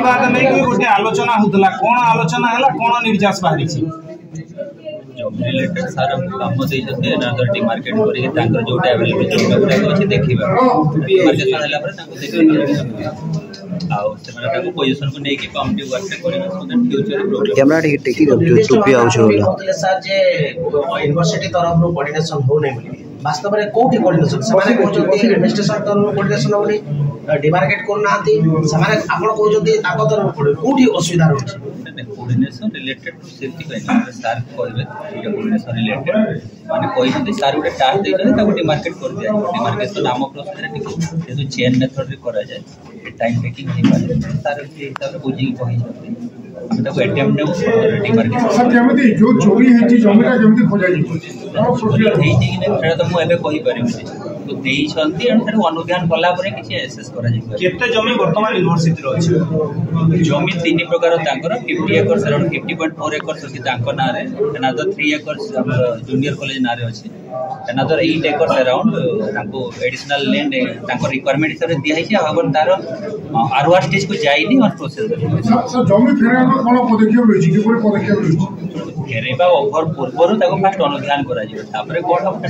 विवाद नहीं गोटे आलोचना होता कौन आलोचना है कौन निर्यास बाहरी जमी रिलेटेड सारा काम देइछते अनदर डिमार्केट करी तांकर जोटा अवेलेबल जोटा गुडा अछि देखिबा डिमार्केशन हला पर तांको देखिबा आउ से माने तांको पोजीशन को नेकी कमिटी वर्क करिबा सो दैट फ्यूचर प्रोग्राम कैमरा टिकी जो टोपी आउ छ बोले सर जे यूनिवर्सिटी तरफ रो कोऑर्डिनेशन हो नै बोली वास्तव में कोठी कोऑर्डिनेशन से माने को जति एडमिनिस्ट्रेशन तरफ कोऑर्डिनेशन होनी डिमार्केट करनाती समाने आपण को जति ताको तरफ पड़े कोठी असुविधा रहछि कोऑर्डिनेशन रिलेटेड टू सेफ्टी कहना सर कहबे कोऑर्डिनेशन रिलेटेड माने कोई जति सर गुटे टास्क देछन ताको डिमार्केट कर दिया डिमार्केशन नाम प्रोसेस टिके जे चेन मेथड रे करा जाए टाइम टेकिंग नहीं पारे सर के हिसाब से बुझी कहि छथि ताको एटीएम ने डिमार्केशन सर जेमति जो चोरी हेछि जमीरा जेमति खोजाई हेछि कि नै फेर त मु एबे कहि परिबे तो देई छंती एंड अनुध्यान कला परे किछि एसेस करा जाय केते जमी वर्तमान यूनिवर्सिटी रो अछि जमी तीन प्रकार तांकर 50 एकर्स अराउंड 50.4 एकर्स अछि तांको ना रे अनदर 3 एकर्स जूनियर कॉलेज ना रे अछि अनदर 8 एकर्स अराउंड तांको एडिशनल लैंड तांको रिक्वायरमेंट हिसाब रे दिया हिछि अगर तार आरवा स्टेज को जाइनी और प्रोसेस सर जमी फेरानो कोन पदक्षेप रहिछि कि कोन पदक्षेप रहिछि फेरेबा ओभर पूर्वरु ताको फास्ट अनुध्यान करा जिवो तापरे कोन हम पर